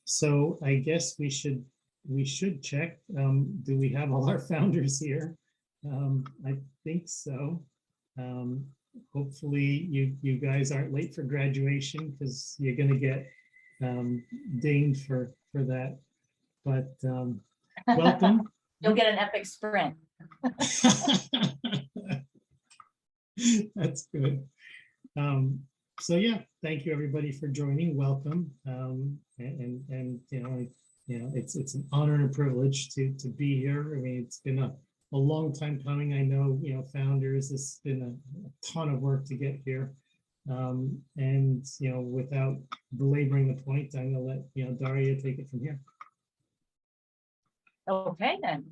So I guess we should check. Do we have all our founders here? I think so. Um, Hopefully you guys aren't late for graduation because you're going to get dinged for that. But welcome. You'll get an epic sprint. That's good. So yeah, thank you everybody for joining. Welcome. And it's an honor and a privilege to be here. I mean, it's been a long time coming. I know, founders, it's been a ton of work to get here. And without belaboring the point, I'm gonna let Daria take it from here. Okay, then.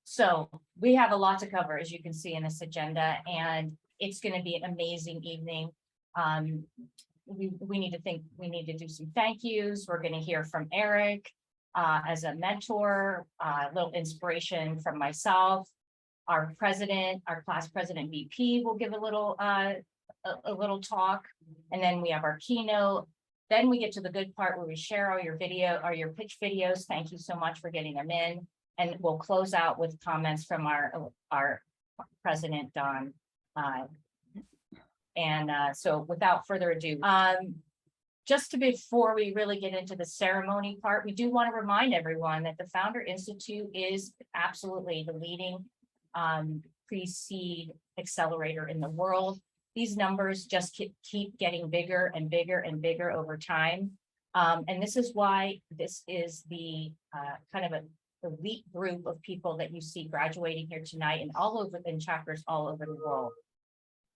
So we have a lot to cover, as you can see in this agenda, and it's going to be an amazing evening. We need to do some thank yous. We're going to hear from Eric as a mentor, a little inspiration from myself. Our class president VP will give a little talk, and then we have our keynote. Then we get to the good part where we share all your pitch videos. Thank you so much for getting them in. And we'll close out with comments from our president, Don. So without further ado, before we really get into the ceremony part, we do want to remind everyone that the Founder Institute is absolutely the leading pre-seed accelerator in the world. These numbers just keep getting bigger and bigger and bigger over time. And this is why this is the kind of an elite group of people that you see graduating here tonight and in chapters all over the world.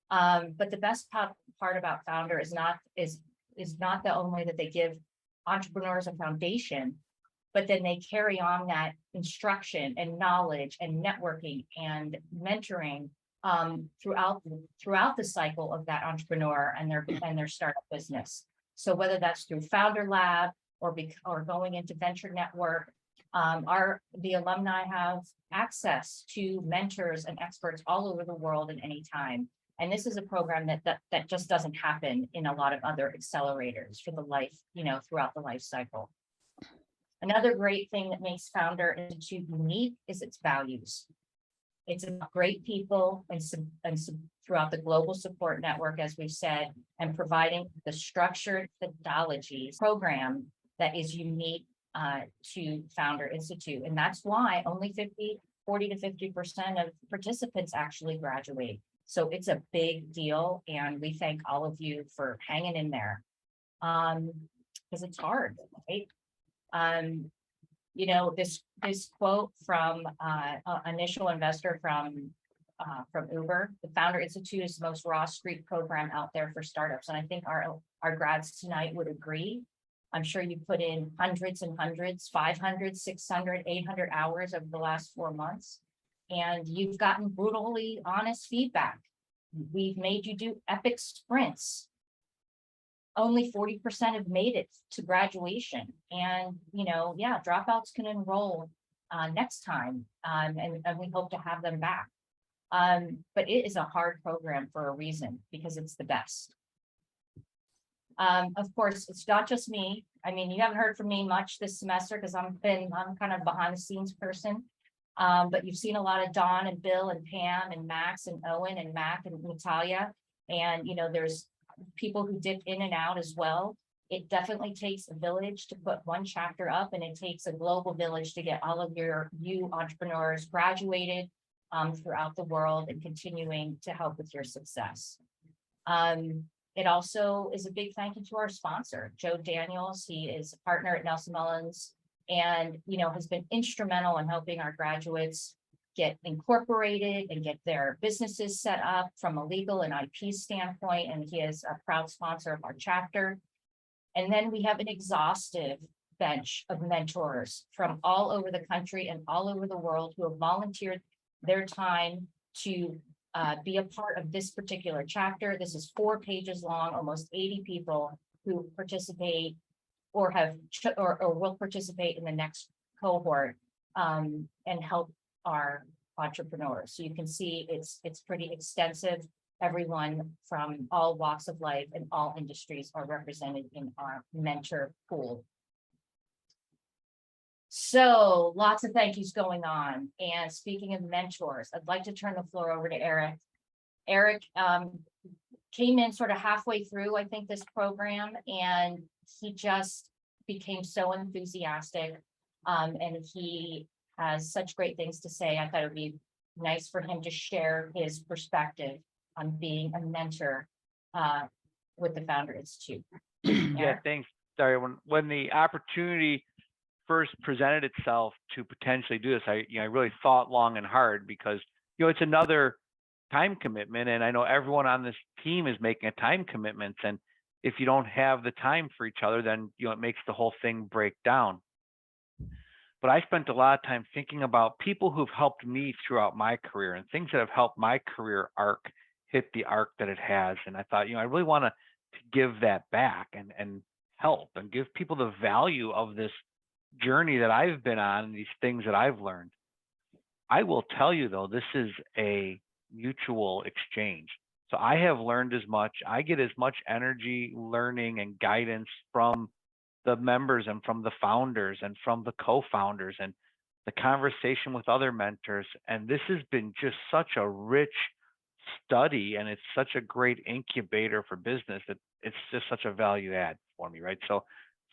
But the best part about Founder is not the only that they give entrepreneurs a foundation, but then they carry on that instruction and knowledge and networking and mentoring throughout the cycle of that entrepreneur and their startup business. So whether that's through Founder Lab or going into Venture Network, the alumni have access to mentors and experts all over the world at any time. And this is a program that just doesn't happen in a lot of other accelerators for the life, throughout the life cycle. Another great thing that makes Founder Institute unique is its values. It's about great people and throughout the global support network, as we've said, and providing the structured methodologies program that is unique to Founder Institute. And that's why only 40 to 50% of participants actually graduate. So it's a big deal. And we thank all of you for hanging in there because it's hard, right? This quote from an initial investor from Uber: "The Founder Institute is the most raw street program out there for startups." And I think our grads tonight would agree. I'm sure you put in hundreds and hundreds, 500, 600, 800 hours over the last 4 months, and you've gotten brutally honest feedback. We've made you do epic sprints. Only 40% have made it to graduation. And, dropouts can enroll next time. And we hope to have them back. But it is a hard program for a reason, because it's the best. Of course, it's not just me. I mean, you haven't heard from me much this semester because I'm kind of behind the scenes person. But you've seen a lot of Dawn and Bill and Pam and Max and Owen and Mac and Natalia. And, there's people who dip in and out as well. It definitely takes a village to put one chapter up, and it takes a global village to get all of you entrepreneurs graduated throughout the world and continuing to help with your success. It also is a big thank you to our sponsor, Joe Daniels. He is a partner at Nelson Mullins and, has been instrumental in helping our graduates get incorporated and get their businesses set up from a legal and IP standpoint. And he is a proud sponsor of our chapter. And then we have an exhaustive bench of mentors from all over the country and all over the world who have volunteered their time to be a part of this particular chapter. This is 4 pages long, almost 80 people who participate or will participate in the next cohort and help our entrepreneurs. So you can see it's pretty extensive. Everyone from all walks of life and all industries are represented in our mentor pool. So lots of thank yous going on. And speaking of mentors, I'd like to turn the floor over to Eric. Eric came in sort of halfway through, I think, this program, and he just became so enthusiastic. And he has such great things to say. I thought it would be nice for him to share his perspective on being a mentor with the Founder Institute. Yeah, thanks, Daria. When the opportunity first presented itself to potentially do this, I really thought long and hard, because it's another time commitment, and I know everyone on this team is making a time commitment, and if you don't have the time for each other, then it makes the whole thing break down. But I spent a lot of time thinking about people who've helped me throughout my career and things that have helped my career arc hit the arc that it has. And I thought, I really want to give that back and help and give people the value of this journey that I've been on and these things that I've learned. I will tell you, though, this is a mutual exchange. So I have learned as much. I get as much energy, learning, and guidance from the members and from the founders and from the co-founders and the conversation with other mentors. And this has been just such a rich study, and it's such a great incubator for business that it's just such a value add for me, right? So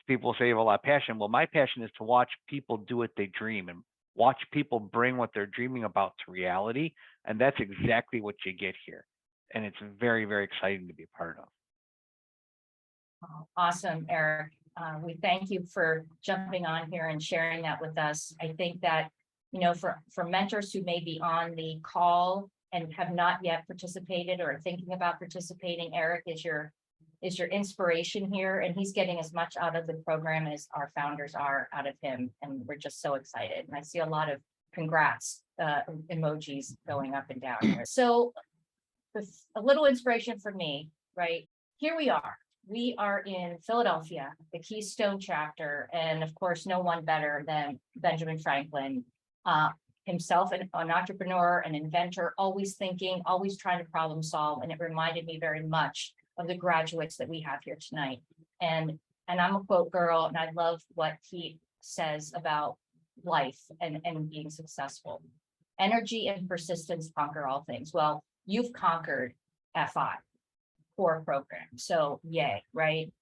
people say you have a lot of passion. Well, my passion is to watch people do what they dream and watch people bring what they're dreaming about to reality. And that's exactly what you get here. And it's very, very exciting to be a part of. Awesome, Eric. We thank you for jumping on here and sharing that with us. I think that, for mentors who may be on the call and have not yet participated or are thinking about participating, Eric is your inspiration here, and he's getting as much out of the program as our founders are out of him. And we're just so excited. And I see a lot of congrats emojis going up and down here. So a little inspiration for me, right? Here we are. We are in Philadelphia, the Keystone chapter, and of course, no one better than Benjamin Franklin, himself, an entrepreneur, an inventor, always thinking, always trying to problem solve. And it reminded me very much of the graduates that we have here tonight. And I'm a quote girl, and I love what he says about life and being successful. Energy and persistence conquer all things. Well, you've conquered FI. Core program. So yay, right?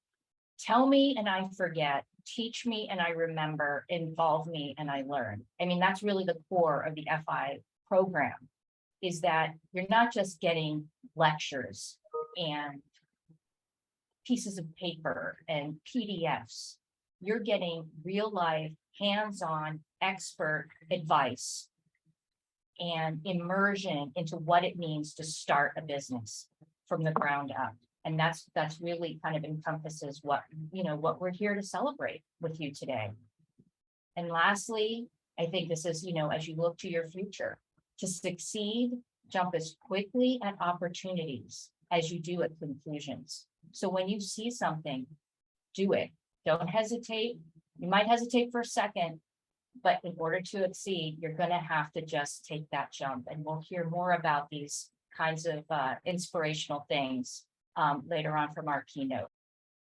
Tell me and I forget, teach me and I remember, involve me and I learn. I mean, that's really the core of the FI program, is that you're not just getting lectures and pieces of paper and PDFs. You're getting real life, hands-on expert advice and immersion into what it means to start a business from the ground up. And that's really kind of encompasses what we're here to celebrate with you today. And lastly, I think this is, as you look to your future, to succeed, jump as quickly at opportunities as you do at conclusions. So when you see something, do it. Don't hesitate. You might hesitate for a second, but in order to exceed, you're going to have to just take that jump. And we'll hear more about these kinds of inspirational things later on from our keynote.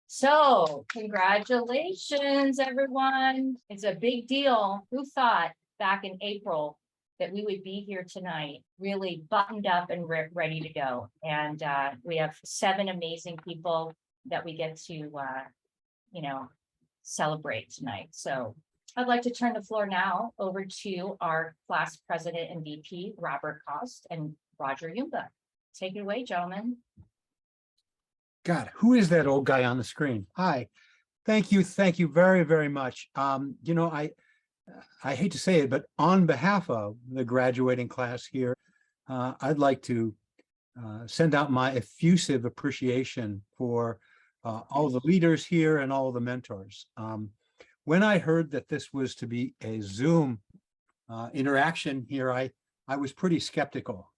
So congratulations, everyone. It's a big deal. Who thought back in April that we would be here tonight, really buttoned up and ready to go? And we have 7 amazing people that we get to, celebrate tonight. So I'd like to turn the floor now over to our class president and VP, Robert Cost and Roger Yunga. Take it away, gentlemen. God, who is that old guy on the screen? Hi, thank you very, very much. I hate to say it, but on behalf of the graduating class here, I'd like to send out my effusive appreciation for all the leaders here and all the mentors. When I heard that this was to be a Zoom interaction here, I was pretty skeptical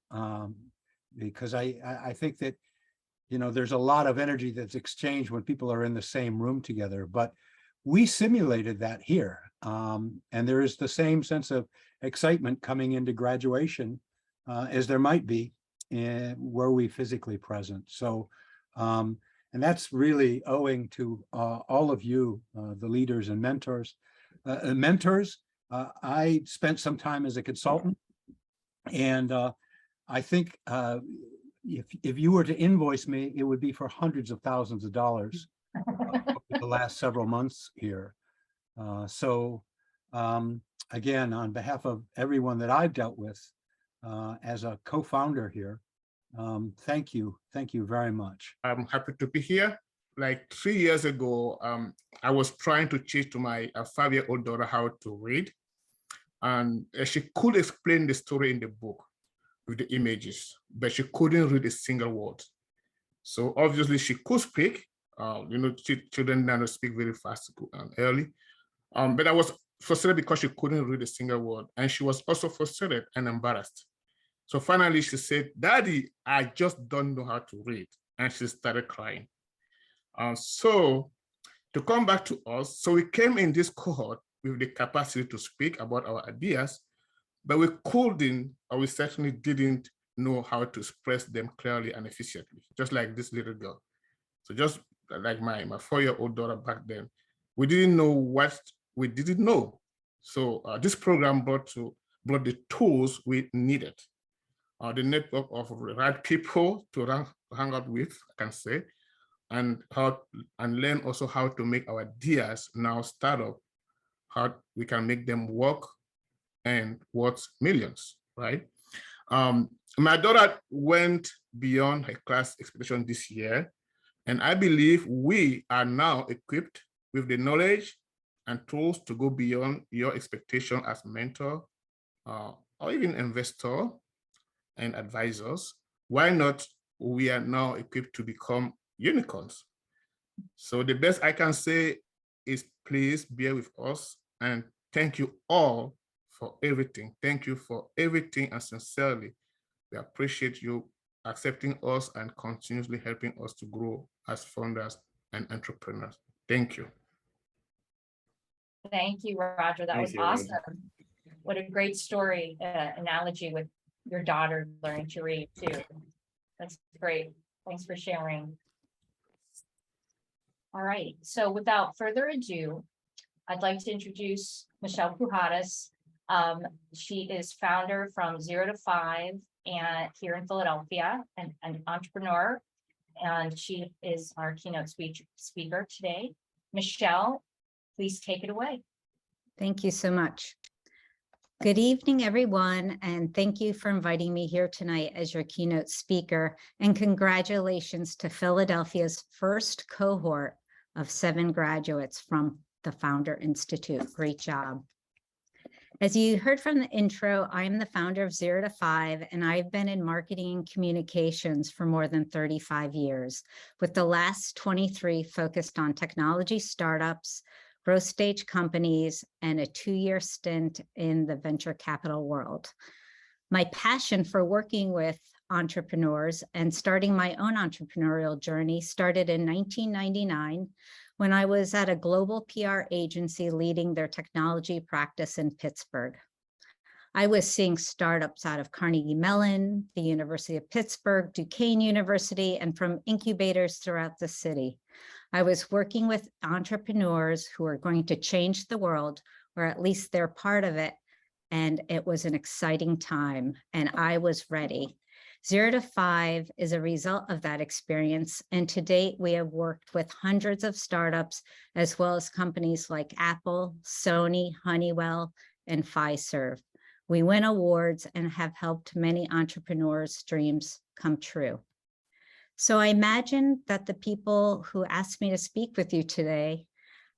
because I think that there's a lot of energy that's exchanged when people are in the same room together, but we simulated that here. And there is the same sense of excitement coming into graduation as there might be were we physically present. So, and that's really owing to all of you, the leaders and mentors. Mentors, I spent some time as a consultant, and I think if you were to invoice me, it would be for hundreds of thousands of dollars over the last several months here. So again, on behalf of everyone that I've dealt with as a co-founder here, thank you very much. I'm happy to be here. Like 3 years ago, I was trying to teach to my 5-year-old daughter how to read, and she could explain the story in the book with the images, but she couldn't read a single word. So obviously she could speak. Children now speak very fast and early, but I was frustrated because she couldn't read a single word, and she was also frustrated and embarrassed. So finally she said, "Daddy, I just don't know how to read," and she started crying. So to come back to us, so we came in this cohort with the capacity to speak about our ideas, but we couldn't, or we certainly didn't know how to express them clearly and efficiently, just like this little girl. So just like my 4-year-old daughter back then, we didn't know what we didn't know. So this program brought the tools we needed, the network of right people to hang out with, I can say, and learn also how to make our ideas now start up, how we can make them work and worth millions, right? My daughter went beyond her class expectation this year, and I believe we are now equipped with the knowledge and tools to go beyond your expectation as mentor or even investor and advisors. Why not? We are now equipped to become unicorns. So the best I can say is please bear with us, and thank you all for everything. Thank you for everything, and sincerely, we appreciate you accepting us and continuously helping us to grow as founders and entrepreneurs. Thank you. Thank you, Roger. That was awesome. What a great story, analogy with your daughter learning to read too. That's great. Thanks for sharing. All right, so without further ado, I'd like to introduce Michelle Pujadas. She is founder from 0 to 5 and here in Philadelphia, and an entrepreneur, and she is our keynote speaker today. Michelle, please take it away. Thank you so much. Good evening, everyone, and thank you for inviting me here tonight as your keynote speaker, and congratulations to Philadelphia's first cohort of 7 graduates from the Founder Institute. Great job. As you heard from the intro, I'm the founder of 0 to 5, and I've been in marketing and communications for more than 35 years, with the last 23 focused on technology startups, growth stage companies, and a 2-year stint in the venture capital world. My passion for working with entrepreneurs and starting my own entrepreneurial journey started in 1999 when I was at a global PR agency leading their technology practice in Pittsburgh. I was seeing startups out of Carnegie Mellon, the University of Pittsburgh, Duquesne University, and from incubators throughout the city. I was working with entrepreneurs who are going to change the world, or at least they're part of it. And it was an exciting time, and I was ready. 0 to 5 is a result of that experience. And to date, we have worked with hundreds of startups, as well as companies like Apple, Sony, Honeywell, and Fiserv. We win awards and have helped many entrepreneurs' dreams come true. So I imagine that the people who asked me to speak with you today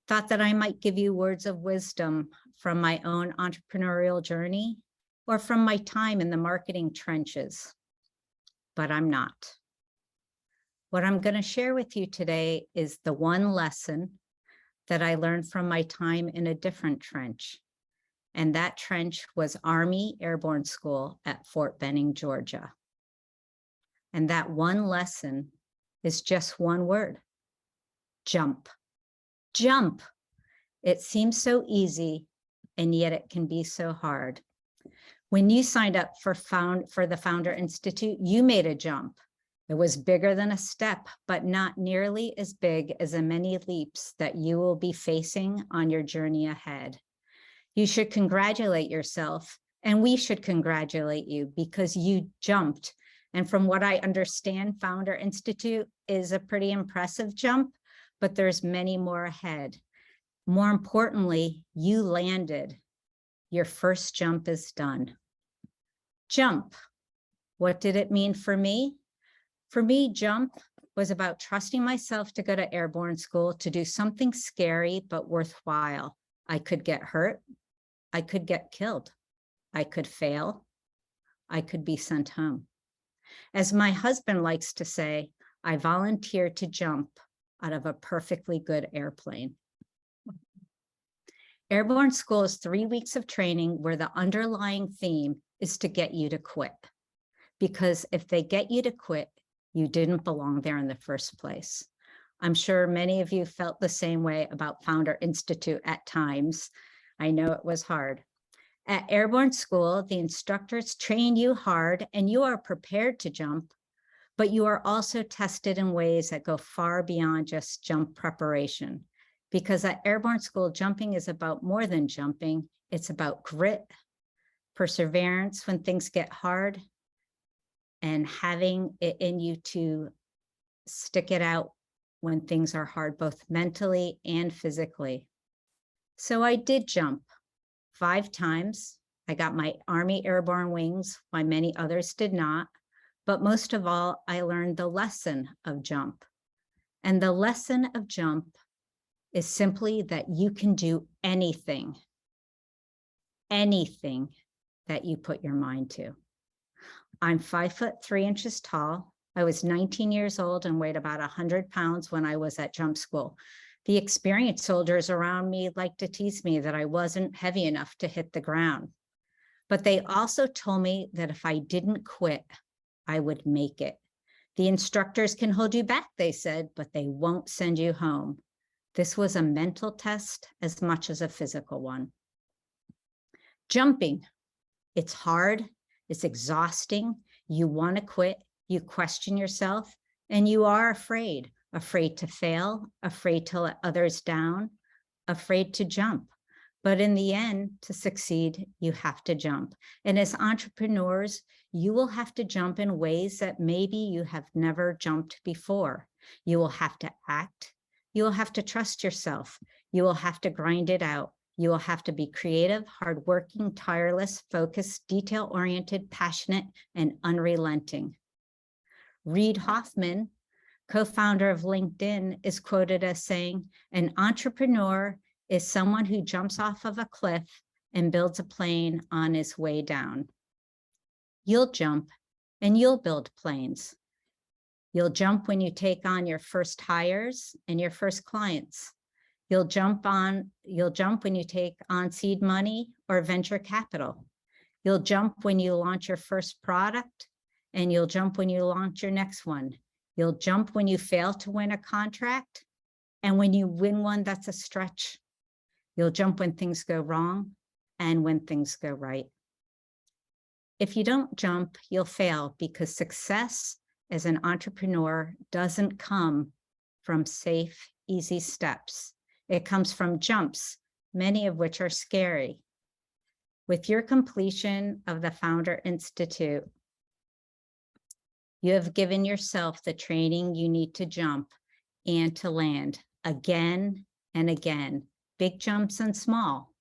thought that I might give you words of wisdom from my own entrepreneurial journey or from my time in the marketing trenches, but I'm not. What I'm going to share with you today is the one lesson that I learned from my time in a different trench. And that trench was Army Airborne School at Fort Benning, Georgia. And that one lesson is just one word: jump. Jump. It seems so easy, and yet it can be so hard. When you signed up for the Founder Institute, you made a jump. It was bigger than a step, but not nearly as big as the many leaps that you will be facing on your journey ahead. You should congratulate yourself, and we should congratulate you because you jumped. And from what I understand, Founder Institute is a pretty impressive jump, but there's many more ahead. More importantly, you landed. Your first jump is done. Jump. What did it mean for me? For me, jump was about trusting myself to go to airborne school to do something scary but worthwhile. I could get hurt. I could get killed. I could fail. I could be sent home. As my husband likes to say, I volunteered to jump out of a perfectly good airplane. Airborne school is 3 weeks of training where the underlying theme is to get you to quit. Because if they get you to quit, you didn't belong there in the first place. I'm sure many of you felt the same way about Founder Institute at times. I know it was hard. At airborne school, the instructors train you hard and you are prepared to jump, but you are also tested in ways that go far beyond just jump preparation. Because at airborne school, jumping is about more than jumping. It's about grit, perseverance when things get hard, and having it in you to stick it out when things are hard, both mentally and physically. So I did jump 5 times. I got my Army Airborne wings, while many others did not. But most of all, I learned the lesson of jump. And the lesson of jump is simply that you can do anything that you put your mind to. I'm 5'3" tall. I was 19 years old and weighed about 100 pounds when I was at jump school. The experienced soldiers around me liked to tease me that I wasn't heavy enough to hit the ground. But they also told me that if I didn't quit, I would make it. The instructors can hold you back, they said, but they won't send you home. This was a mental test as much as a physical one. Jumping, it's hard, it's exhausting. You want to quit, you question yourself, and you are afraid to fail, afraid to let others down, afraid to jump. But in the end, to succeed, you have to jump. And as entrepreneurs, you will have to jump in ways that maybe you have never jumped before. You will have to act. You will have to trust yourself. You will have to grind it out. You will have to be creative, hardworking, tireless, focused, detail-oriented, passionate, and unrelenting. Reid Hoffman, co-founder of LinkedIn, is quoted as saying, "An entrepreneur is someone who jumps off of a cliff and builds a plane on his way down." You'll jump and you'll build planes. You'll jump when you take on your first hires and your first clients. You'll jump when you take on seed money or venture capital. You'll jump when you launch your first product, and you'll jump when you launch your next one. You'll jump when you fail to win a contract, and when you win one that's a stretch. You'll jump when things go wrong and when things go right. If you don't jump, you'll fail, because success as an entrepreneur doesn't come from safe, easy steps. It comes from jumps, many of which are scary. With your completion of the Founder Institute, you have given yourself the training you need to jump and to land again and again, big jumps and small.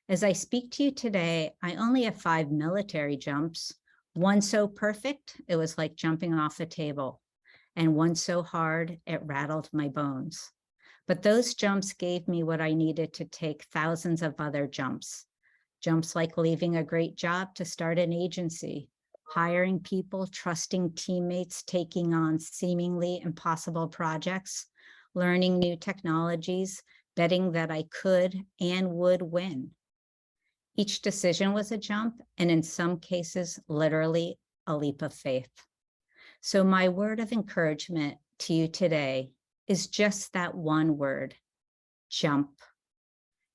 As I speak to you today, I only have 5 military jumps, one so perfect, it was like jumping off a table, and one so hard, it rattled my bones. But those jumps gave me what I needed to take thousands of other jumps. Jumps like leaving a great job to start an agency, hiring people, trusting teammates, taking on seemingly impossible projects, learning new technologies, betting that I could and would win. Each decision was a jump, and in some cases, literally a leap of faith. So my word of encouragement to you today is just that one word: jump.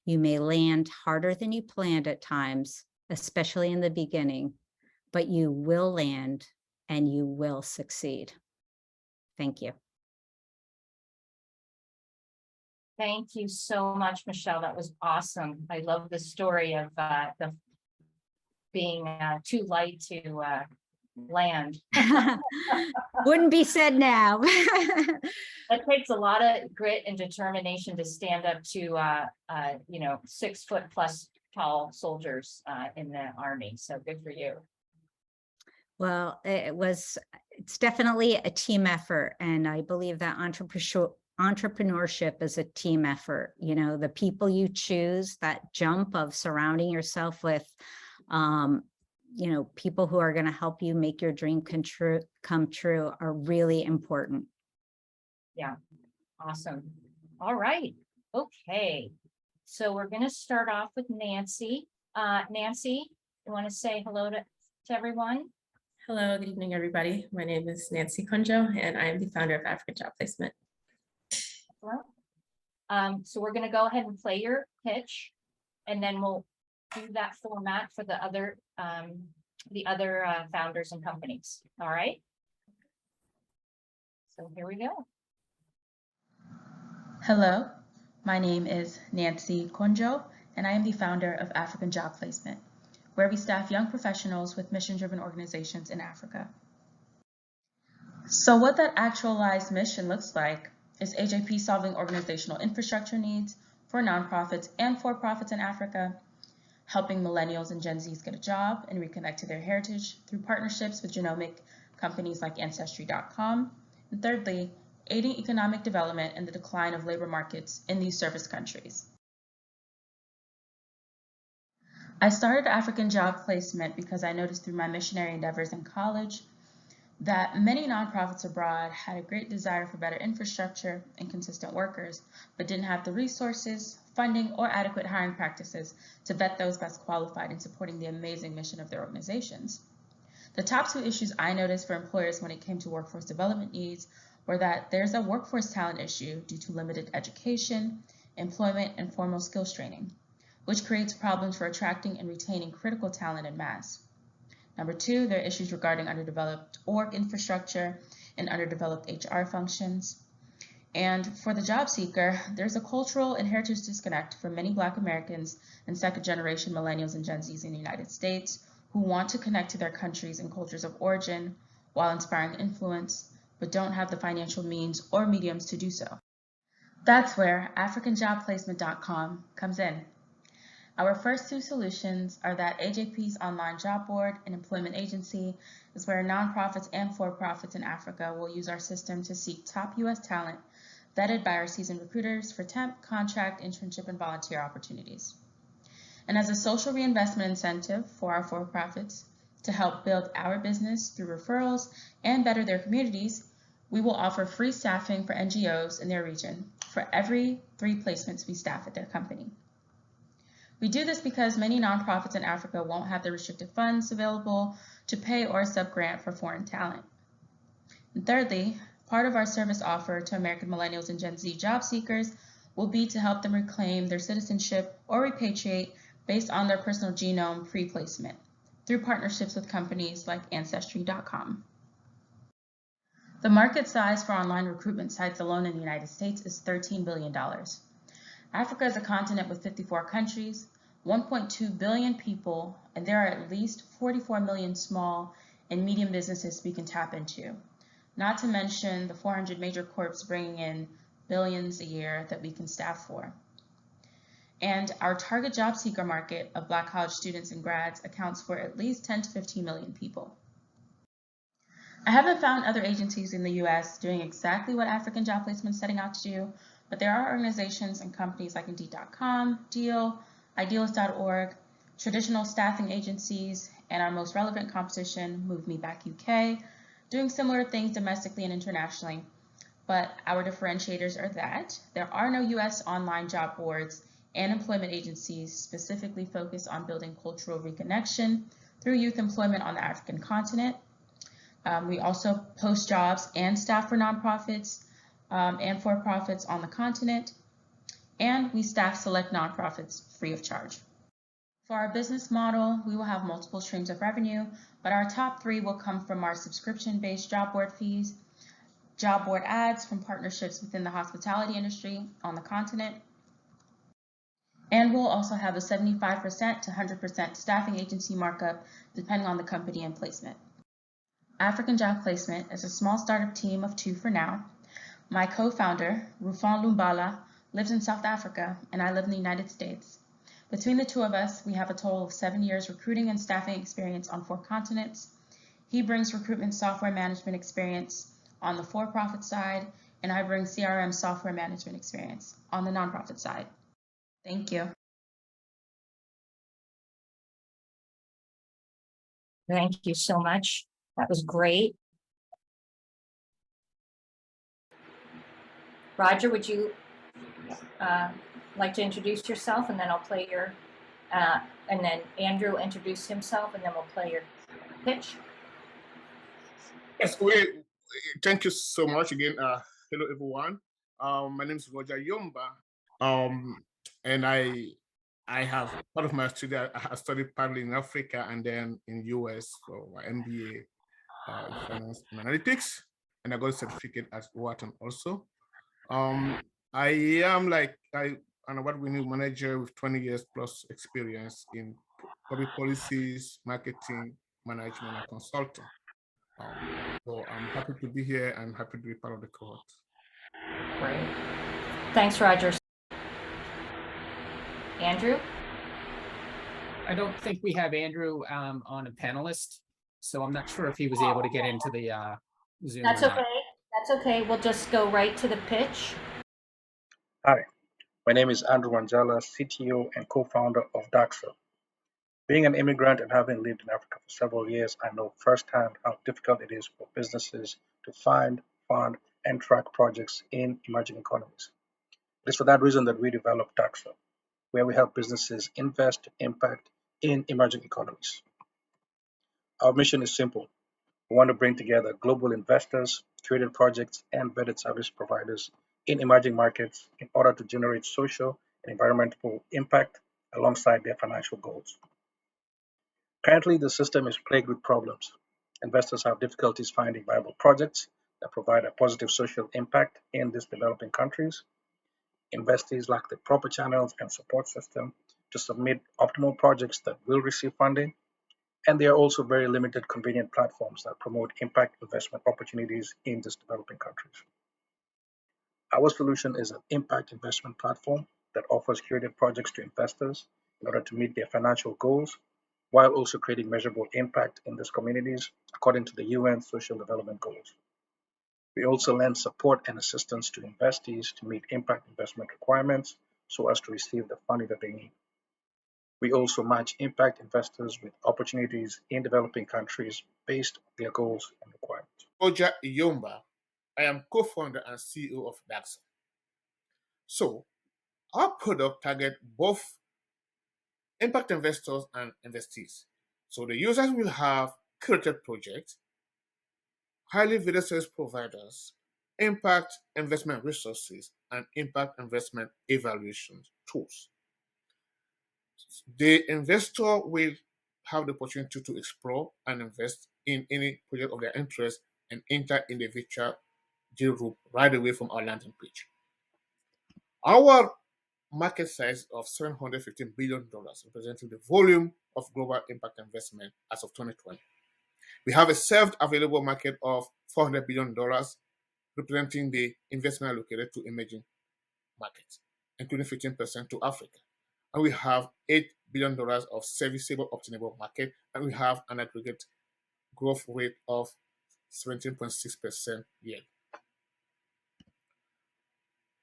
You may land harder than you planned at times, especially in the beginning, but you will land and you will succeed. Thank you. Thank you so much, Michelle. That was awesome. I love the story of the being too light to land. Wouldn't be said now. That takes a lot of grit and determination to stand up to, 6 foot plus tall soldiers in the Army. So good for you. Well, it's definitely a team effort. And I believe that entrepreneurship is a team effort. You know, the people you choose, that jump of surrounding yourself with, people who are going to help you make your dream come true are really important. Yeah, awesome. All right. Okay. So we're going to start off with Nancy. Nancy, you want to say hello to everyone? Hello, good evening, everybody. My name is Nancy Kunjo, and I am the founder of African Job Placement. So we're going to go ahead and play your pitch, and then we'll do that format for the other founders and companies. All right. So here we go. Hello, my name is Nancy Kunjo, and I am the founder of African Job Placement, where we staff young professionals with mission-driven organizations in Africa. So what that actualized mission looks like is AJP solving organizational infrastructure needs for nonprofits and for-profits in Africa, helping millennials and Gen Zs get a job and reconnect to their heritage through partnerships with genomic companies like Ancestry.com, and thirdly, aiding economic development and the decline of labor markets in these service countries. I started African Job Placement because I noticed through my missionary endeavors in college that many nonprofits abroad had a great desire for better infrastructure and consistent workers, but didn't have the resources, funding, or adequate hiring practices to vet those best qualified in supporting the amazing mission of their organizations. The top two issues I noticed for employers when it came to workforce development needs were that there's a workforce talent issue due to limited education, employment, and formal skills training, which creates problems for attracting and retaining critical talent en masse. Number two, there are issues regarding underdeveloped org infrastructure and underdeveloped HR functions. And for the job seeker, there's a cultural and heritage disconnect for many Black Americans and second-generation millennials and Gen Zs in the United States who want to connect to their countries and cultures of origin while inspiring influence, but don't have the financial means or mediums to do so. That's where AfricanJobPlacement.com comes in. Our first two solutions are that AJP's online job board and employment agency is where nonprofits and for-profits in Africa will use our system to seek top U.S. talent vetted by our seasoned recruiters for temp, contract, internship, and volunteer opportunities. And as a social reinvestment incentive for our for-profits to help build our business through referrals and better their communities, we will offer free staffing for NGOs in their region for every 3 placements we staff at their company. We do this because many nonprofits in Africa won't have the restricted funds available to pay or sub-grant for foreign talent. And thirdly, part of our service offer to American millennials and Gen Z job seekers will be to help them reclaim their citizenship or repatriate based on their personal genome pre-placement through partnerships with companies like Ancestry.com. The market size for online recruitment sites alone in the United States is $13 billion. Africa is a continent with 54 countries, 1.2 billion people, and there are at least 44 million small and medium businesses we can tap into, not to mention the 400 major corps bringing in billions a year that we can staff for. And our target job seeker market of Black college students and grads accounts for at least 10 to 15 million people. I haven't found other agencies in the US doing exactly what African Job Placement is setting out to do, but there are organizations and companies like Indeed.com, Deal, Idealist.org, traditional staffing agencies, and our most relevant competition, Move Me Back UK, doing similar things domestically and internationally. But our differentiators are that there are no US online job boards and employment agencies specifically focused on building cultural reconnection through youth employment on the African continent. We also post jobs and staff for nonprofits and for-profits on the continent, and we staff select nonprofits free of charge. For our business model, we will have multiple streams of revenue, but our top 3 will come from our subscription-based job board fees, job board ads from partnerships within the hospitality industry on the continent. And we'll also have a 75% to 100% staffing agency markup depending on the company and placement. African Job Placement is a small startup team of 2 for now. My co-founder, Rufan Lumbala, lives in South Africa and I live in the United States. Between the 2 of us, we have a total of 7 years recruiting and staffing experience on 4 continents. He brings recruitment software management experience on the for-profit side, and I bring CRM software management experience on the nonprofit side. Thank you. Thank you so much. That was great. Roger, would you like to introduce yourself, and then I'll play your, and then Andrew will introduce himself, and then we'll play your pitch. Yes, thank you so much again. Hello, everyone. My name is Roger Yomba, and I have part of my study. I studied partly in Africa and then in US for my MBA in finance and analytics, and I got a certificate at Wharton also. I am an award-winning manager with 20 years plus experience in public policies, marketing, management, and consulting. So I'm happy to be here and happy to be part of the cohort. Great. Thanks, Roger. Andrew? I don't think we have Andrew on a panelist, so I'm not sure if he was able to get into the Zoom. That's or not. okay. That's okay. We'll just go right to the pitch. Hi, my name is Andrew Wanjala, CTO and co-founder of Daxa. Being an immigrant and having lived in Africa for several years, I know firsthand how difficult it is for businesses to find, fund, and track projects in emerging economies. It is for that reason that we developed Daxa, where we help businesses invest impact in emerging economies. Our mission is simple. We want to bring together global investors, creative projects, and vetted service providers in emerging markets in order to generate social and environmental impact alongside their financial goals. Currently, the system is plagued with problems. Investors have difficulties finding viable projects that provide a positive social impact in these developing countries. Investees lack the proper channels and support system to submit optimal projects that will receive funding. And there are also very limited convenient platforms that promote impact investment opportunities in these developing countries. Our solution is an impact investment platform that offers curated projects to investors in order to meet their financial goals, while also creating measurable impact in these communities according to the UN Social Development Goals. We also lend support and assistance to investees to meet impact investment requirements so as to receive the funding that they need. We also match impact investors with opportunities in developing countries based on their goals and requirements. Roger Yomba, I am co-founder and CEO of Daxa. So, our product targets both impact investors and investees. So the users will have curated projects, highly vetted service providers, impact investment resources, and impact investment evaluation tools. The investor will have the opportunity to explore and invest in any project of their interest and enter in the virtual deal group right away from our landing page. Our market size of $715 billion, representing the volume of global impact investment as of 2020. We have a served available market of $400 billion, representing the investment allocated to emerging markets, including 15% to Africa. And we have $8 billion of serviceable obtainable market, and we have an aggregate growth rate of 17.6% yearly.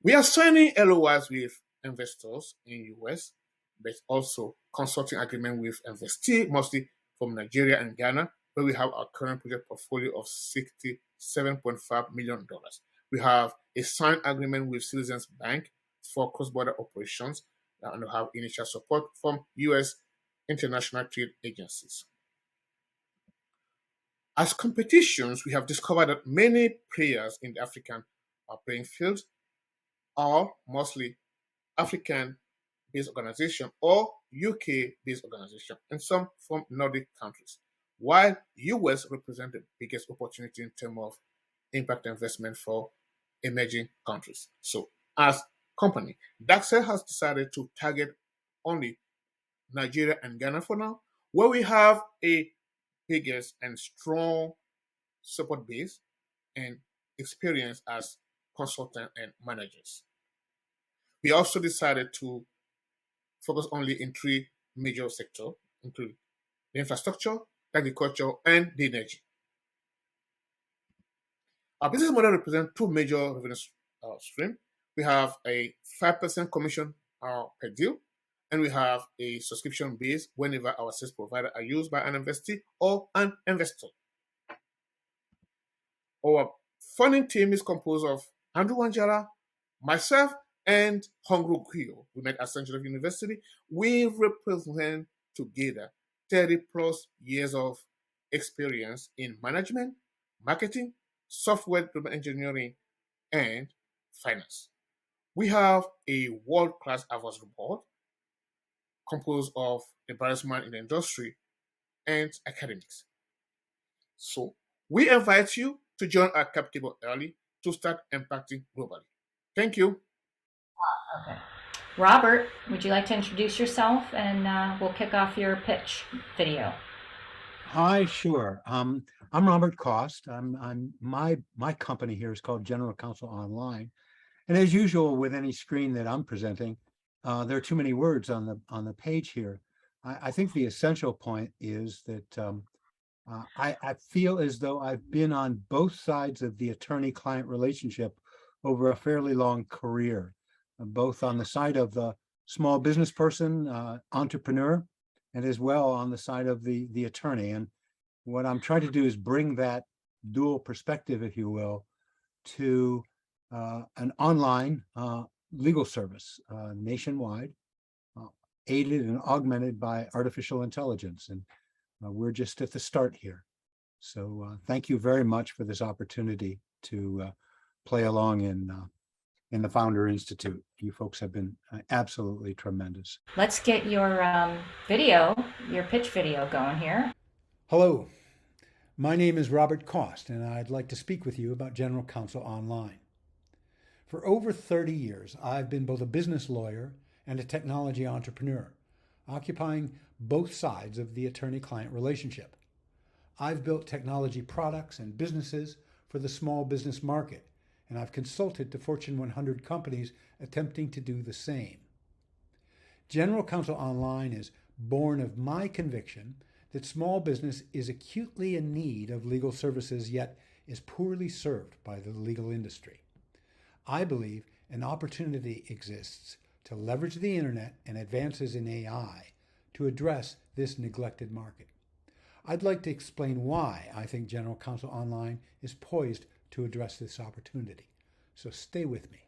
We are signing LOIs with investors in US, but also consulting agreement with investees, mostly from Nigeria and Ghana, where we have our current project portfolio of $67.5 million. We have a signed agreement with Citizens Bank for cross-border operations, and we have initial support from US international trade agencies. As competitions, we have discovered that many players in the African playing field are mostly African-based organization or UK-based organization, and some from Nordic countries, while US represent the biggest opportunity in terms of impact investment for emerging countries. So as company, Daxel has decided to target only Nigeria and Ghana for now, where we have a biggest and strong support base and experience as consultants and managers. We also decided to focus only in three major sectors, including the infrastructure, agriculture, and the energy. Our business model represents two major revenue streams. We have a 5% commission per deal, and we have a subscription base whenever our sales provider are used by an investee or an investor. Our funding team is composed of Andrew Wanjala, myself, and Hongru Kuyo. We met at Central University. We represent together 30 plus years of experience in management, marketing, software engineering, and finance. We have a world-class advisory board composed of embarrassment in the industry and academics. So we invite you to join our cap table early to start impacting globally. Thank you. Okay. Robert, would you like to introduce yourself and we'll kick off your pitch video? Hi, sure. I'm Robert Cost. My company here is called General Counsel Online. And as usual, with any screen that I'm presenting, there are too many words on the page here. I think the essential point is that I feel as though I've been on both sides of the attorney-client relationship over a fairly long career, both on the side of the small business person, entrepreneur, and as well on the side of the attorney. And what I'm trying to do is bring that dual perspective, if you will, to an online legal service nationwide, aided and augmented by artificial intelligence. And we're just at the start here. So thank you very much for this opportunity to play along in the Founder Institute. You folks have been absolutely tremendous. Let's get your video, your pitch video going here. Hello, my name is Robert Cost, and I'd like to speak with you about General Counsel Online. For over 30 years, I've been both a business lawyer and a technology entrepreneur, occupying both sides of the attorney-client relationship. I've built technology products and businesses for the small business market, and I've consulted to Fortune 100 companies attempting to do the same. General Counsel Online is born of my conviction that small business is acutely in need of legal services, yet is poorly served by the legal industry. I believe an opportunity exists to leverage the internet and advances in AI to address this neglected market. I'd like to explain why I think General Counsel Online is poised to address this opportunity. So stay with me.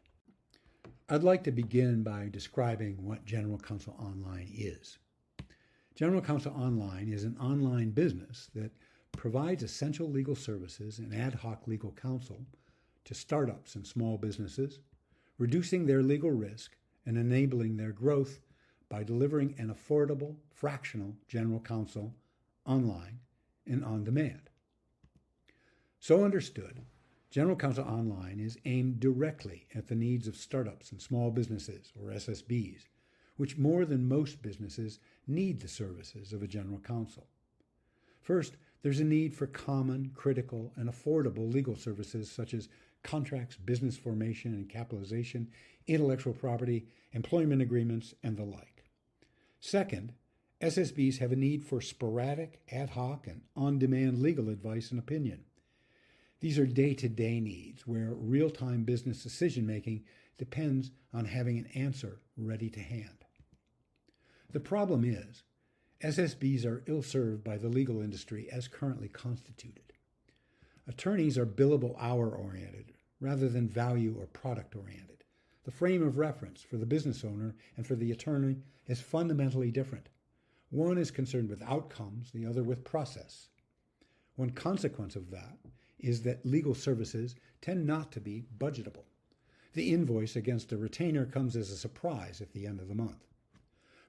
I'd like to begin by describing what General Counsel Online is. General Counsel Online is an online business that provides essential legal services and ad hoc legal counsel to startups and small businesses, reducing their legal risk and enabling their growth by delivering an affordable, fractional general counsel online and on demand. So understood, General Counsel Online is aimed directly at the needs of startups and small businesses, or SSBs, which more than most businesses need the services of a general counsel. First, there's a need for common, critical, and affordable legal services such as contracts, business formation and capitalization, intellectual property, employment agreements, and the like. Second, SSBs have a need for sporadic, ad hoc, and on-demand legal advice and opinion. These are day-to-day needs where real-time business decision-making depends on having an answer ready to hand. The problem is, SSBs are ill-served by the legal industry as currently constituted. Attorneys are billable hour-oriented rather than value or product-oriented. The frame of reference for the business owner and for the attorney is fundamentally different. One is concerned with outcomes, the other with process. One consequence of that is that legal services tend not to be budgetable. The invoice against a retainer comes as a surprise at the end of the month.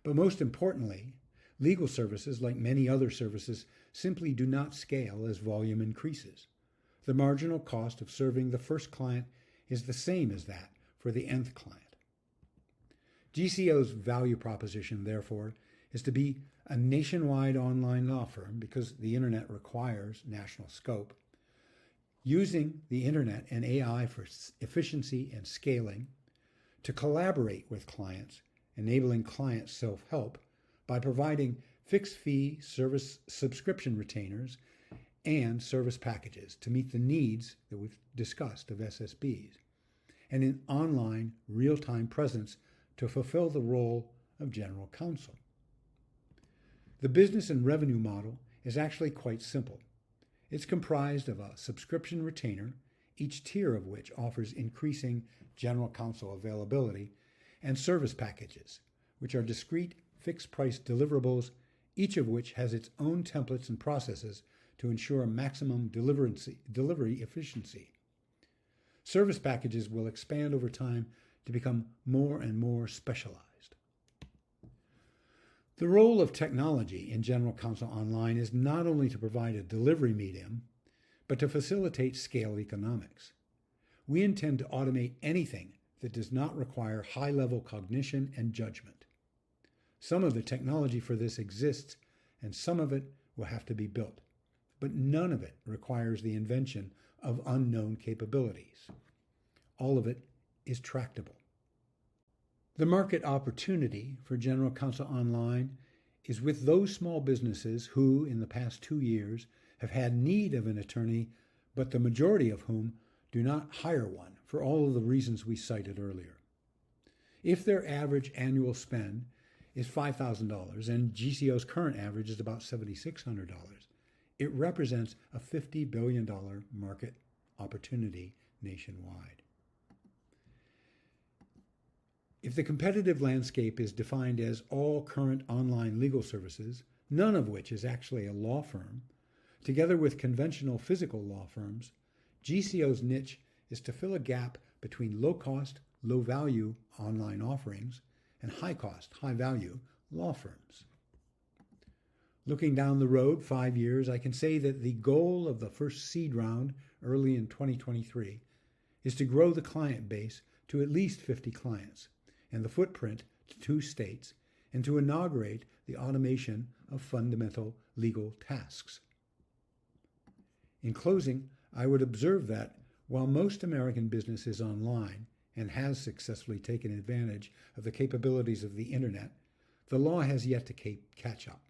But most importantly, legal services, like many other services, simply do not scale as volume increases. the marginal cost of serving the first client is the same as that for the nth client. GCO's value proposition, therefore, is to be a nationwide online law firm because the internet requires national scope, using the internet and AI for efficiency and scaling, to collaborate with clients, enabling client self-help by providing fixed-fee service subscription retainers and service packages to meet the needs that we've discussed of SSBs, and an online real-time presence to fulfill the role of general counsel. The business and revenue model is actually quite simple. It's comprised of a subscription retainer, each tier of which offers increasing general counsel availability, and service packages, which are discrete fixed-price deliverables, each of which has its own templates and processes to ensure maximum delivery efficiency. Service packages will expand over time to become more and more specialized. The role of technology in General Counsel Online is not only to provide a delivery medium, but to facilitate scale economics. We intend to automate anything that does not require high-level cognition and judgment. Some of the technology for this exists, and some of it will have to be built, but none of it requires the invention of unknown capabilities. All of it is tractable. The market opportunity for General Counsel Online is with those small businesses who, in the past 2 years, have had need of an attorney, but the majority of whom do not hire one for all of the reasons we cited earlier. If their average annual spend is $5,000 and GCO's current average is about $7,600, it represents a $50 billion market opportunity nationwide. If the competitive landscape is defined as all current online legal services, none of which is actually a law firm, together with conventional physical law firms, GCO's niche is to fill a gap between low-cost, low-value online offerings and high-cost, high-value law firms. Looking down the road 5 years, I can say that the goal of the first seed round early in 2023 is to grow the client base to at least 50 clients and the footprint to 2 states, and to inaugurate the automation of fundamental legal tasks. In closing, I would observe that while most American business is online and has successfully taken advantage of the capabilities of the internet, the law has yet to catch up.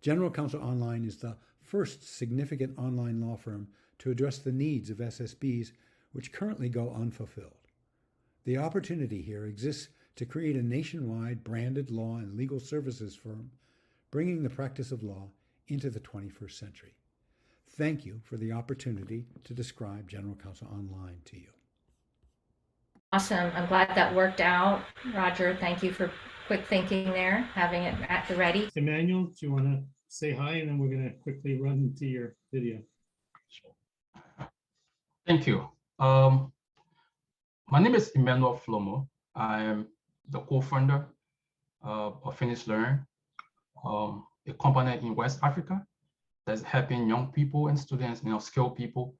General Counsel Online is the first significant online law firm to address the needs of SSBs which currently go unfulfilled. The opportunity here exists to create a nationwide branded law and legal services firm, bringing the practice of law into the 21st century. Thank you for the opportunity to describe General Counsel Online to you. Awesome. I'm glad that worked out. Roger, thank you for quick thinking there, having it at the ready. Emmanuel, do you want to say hi, and then we're going to quickly run into your video. Thank you. My name is Emmanuel Flomo. I am the co-founder of Finish Learn, a company in West Africa that's helping young people and students, skilled people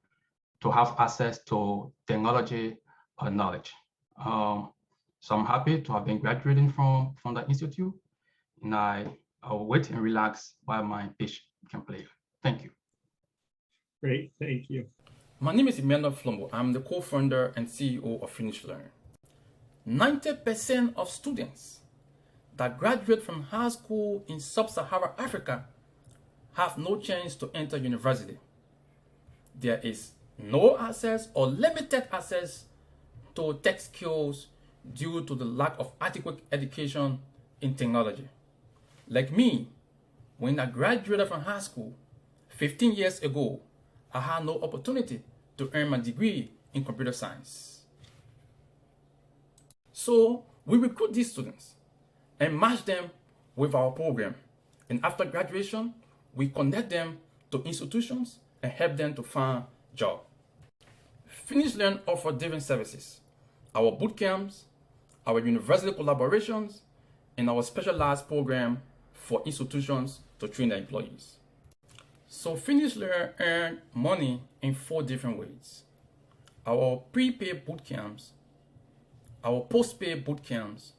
to have access to technology knowledge. So I'm happy to have been graduating from the Institute, and I'll wait and relax while my pitch can play. Thank you. Great, thank you. My name is Emmanuel Flombo. I'm the co-founder and CEO of Finish Learn. 90% of students that graduate from high school in sub-Saharan Africa have no chance to enter university. There is no access or limited access to tech skills due to the lack of adequate education in technology. Like me, when I graduated from high school 15 years ago, I had no opportunity to earn my degree in computer science. So we recruit these students and match them with our program. And after graduation, we connect them to institutions and help them to find jobs. Finish Learn offers different services: our boot camps, our university collaborations, and our specialized program for institutions to train their employees. So finished learners earn money in 4 different ways. Our prepaid boot camps, our post-paid boot camps,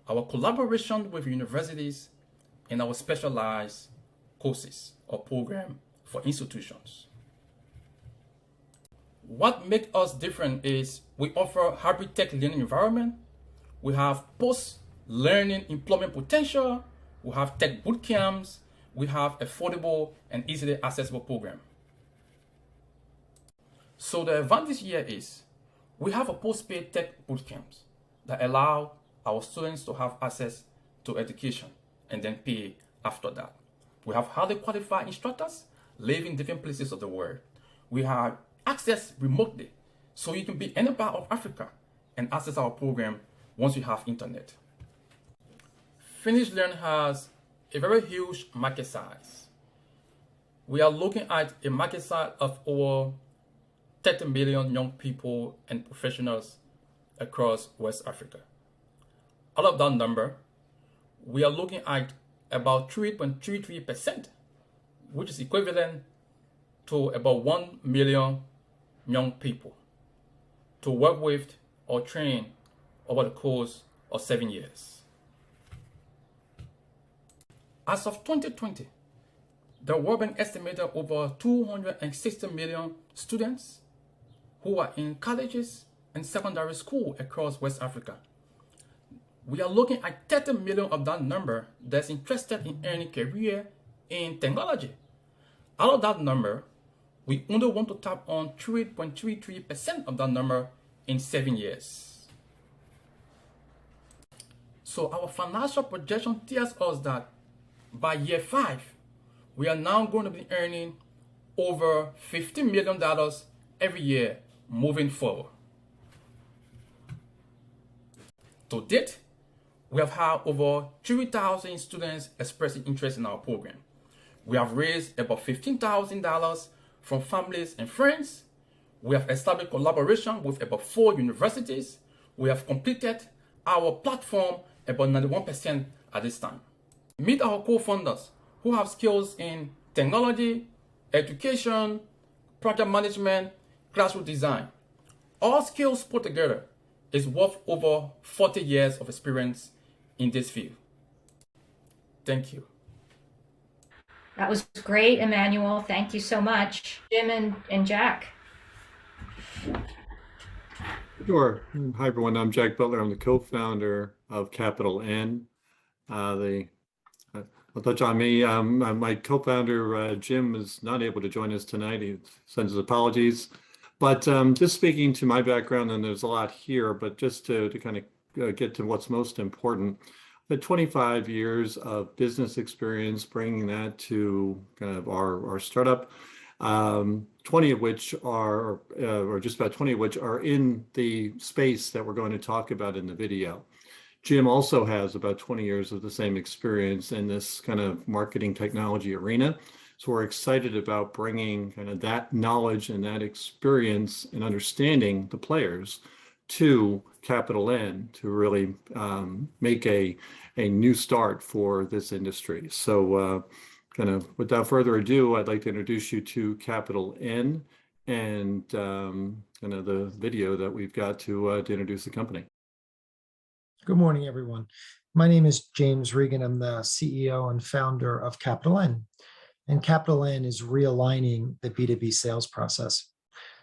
our collaboration with universities, and our specialized courses or program for institutions. What makes us different is we offer hybrid tech learning environment. We have post-learning employment potential. We have tech boot camps. We have affordable and easily accessible program. So the advantage here is we have a post-paid tech boot camps that allow our students to have access to education and then pay after that. We have highly qualified instructors living in different places of the world. We have access remotely, so you can be any part of Africa and access our program once you have internet. Finish Learn has a very huge market size. We are looking at a market size of over 30 million young people and professionals across West Africa. Out of that number, we are looking at about 3.33%, which is equivalent to about 1 million young people to work with or train over the course of 7 years. As of 2020, the World Bank estimated over 260 million students who are in colleges and secondary school across West Africa. We are looking at 30 million of that number that's interested in earning career in technology. Out of that number, we only want to tap on 3.33% of that number in 7 years. So our financial projection tells us that by year 5, we are now going to be earning over $50 million every year moving forward. To date, we have had over 3,000 students expressing interest in our program. We have raised about $15,000 from families and friends. We have established collaboration with about 4 universities. We have completed our platform about 91% at this time. Meet our co-founders who have skills in technology, education, project management, classroom design. All skills put together is worth over 40 years of experience in this field. Thank you. That was great, Emmanuel. Thank you so much. Jim and Jack. Sure. Hi, everyone. I'm Jack Butler. I'm the co-founder of Capital N. I'll touch on me. My co-founder, Jim, is not able to join us tonight. He sends his apologies. But just speaking to my background, and there's a lot here, but just to kind of get to what's most important, the 25 years of business experience, bringing that to kind of our startup, 20 of which are, or just about 20 of which are in the space that we're going to talk about in the video. Jim also has about 20 years of the same experience in this kind of marketing technology arena. So we're excited about bringing kind of that knowledge and that experience and understanding the players to Capital N to really make a new start for this industry. So kind of without further ado, I'd like to introduce you to Capital N and kind of the video that we've got to introduce the company. Good morning, everyone. My name is James Regan. I'm the CEO and founder of Capital N. And Capital N is realigning the B2B sales process.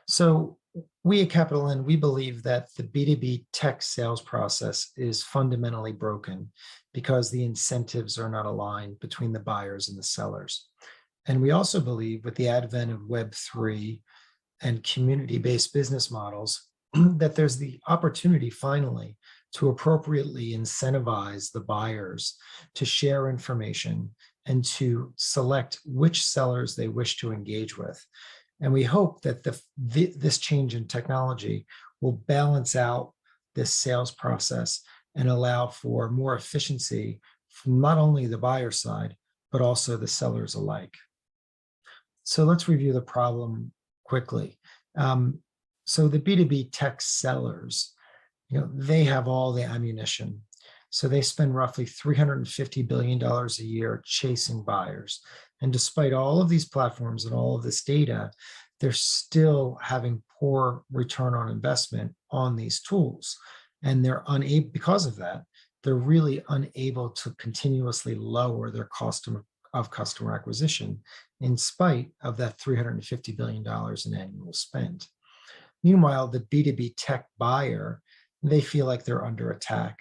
So we at Capital N, we believe that the B2B tech sales process is fundamentally broken because the incentives are not aligned between the buyers and the sellers. And we also believe with the advent of Web3 and community-based business models, that there's the opportunity finally to appropriately incentivize the buyers to share information and to select which sellers they wish to engage with. And we hope that this change in technology will balance out this sales process and allow for more efficiency from not only the buyer side, but also the sellers alike. So let's review the problem quickly. So the B2B tech sellers, they have all the ammunition. So they spend roughly $350 billion a year chasing buyers. And despite all of these platforms and all of this data, they're still having poor return on investment on these tools. And they're unable, because of that, they're really unable to continuously lower their cost of customer acquisition in spite of that $350 billion in annual spend. Meanwhile, the B2B tech buyer, they feel like they're under attack.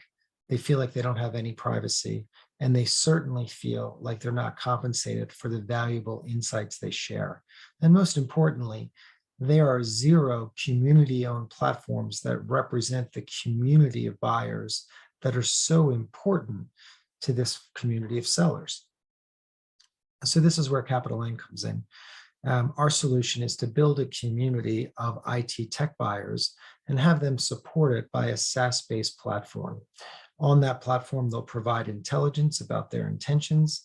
They feel like they don't have any privacy, and they certainly feel like they're not compensated for the valuable insights they share. And most importantly, there are zero community-owned platforms that represent the community of buyers that are so important to this community of sellers. So this is where Capital N comes in. Our solution is to build a community of IT tech buyers and have them supported by a SaaS-based platform. On that platform, they'll provide intelligence about their intentions.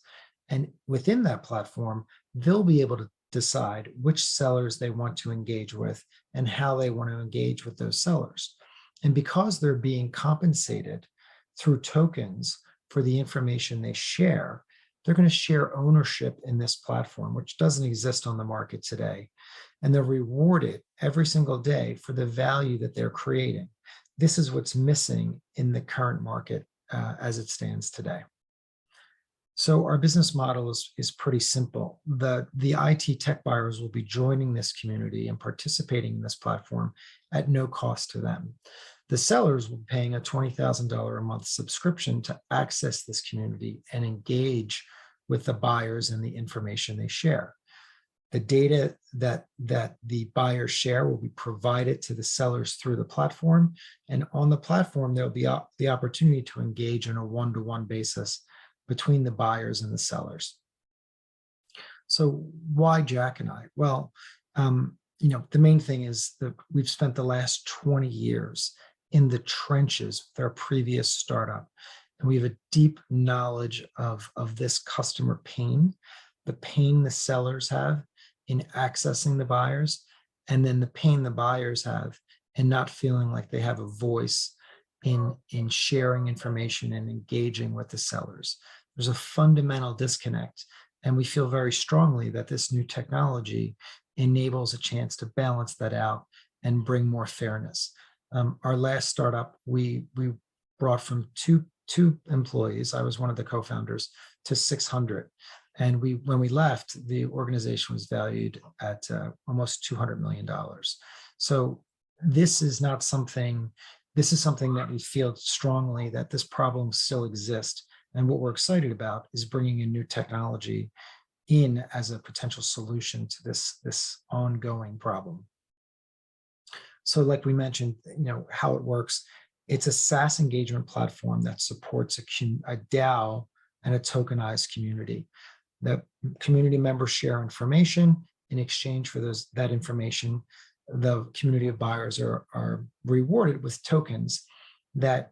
And within that platform, they'll be able to decide which sellers they want to engage with and how they want to engage with those sellers. And because they're being compensated through tokens for the information they share, they're going to share ownership in this platform, which doesn't exist on the market today. And they're rewarded every single day for the value that they're creating. This is what's missing in the current market as it stands today. So our business model is pretty simple. The IT tech buyers will be joining this community and participating in this platform at no cost to them. The sellers will be paying a $20,000 a month subscription to access this community and engage with the buyers and the information they share. The data that the buyers share will be provided to the sellers through the platform. And on the platform, there'll be the opportunity to engage on a one-to-one basis between the buyers and the sellers. So why Jack and I? Well, the main thing is that we've spent the last 20 years in the trenches with our previous startup. And we have a deep knowledge of this customer pain, the pain the sellers have in accessing the buyers, and then the pain the buyers have in not feeling like they have a voice in sharing information and engaging with the sellers. There's a fundamental disconnect, and we feel very strongly that this new technology enables a chance to balance that out and bring more fairness. Our last startup, we brought from two employees, I was one of the co-founders, to 600. And when we left, the organization was valued at almost $200 million. So this is something that we feel strongly that this problem still exists. And what we're excited about is bringing a new technology in as a potential solution to this ongoing problem. So like we mentioned, how it works, it's a SaaS engagement platform that supports a DAO and a tokenized community. The community members share information. In exchange for that information, the community of buyers are rewarded with tokens that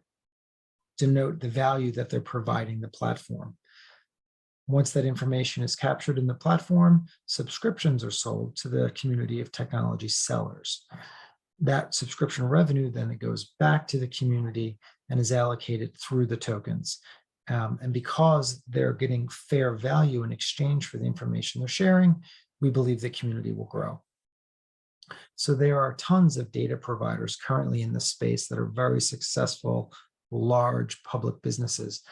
denote the value that they're providing the platform. Once that information is captured in the platform, subscriptions are sold to the community of technology sellers. That subscription revenue then it goes back to the community and is allocated through the tokens. And because they're getting fair value in exchange for the information they're sharing, we believe the community will grow. So there are tons of data providers currently in this space that are very successful, large public businesses.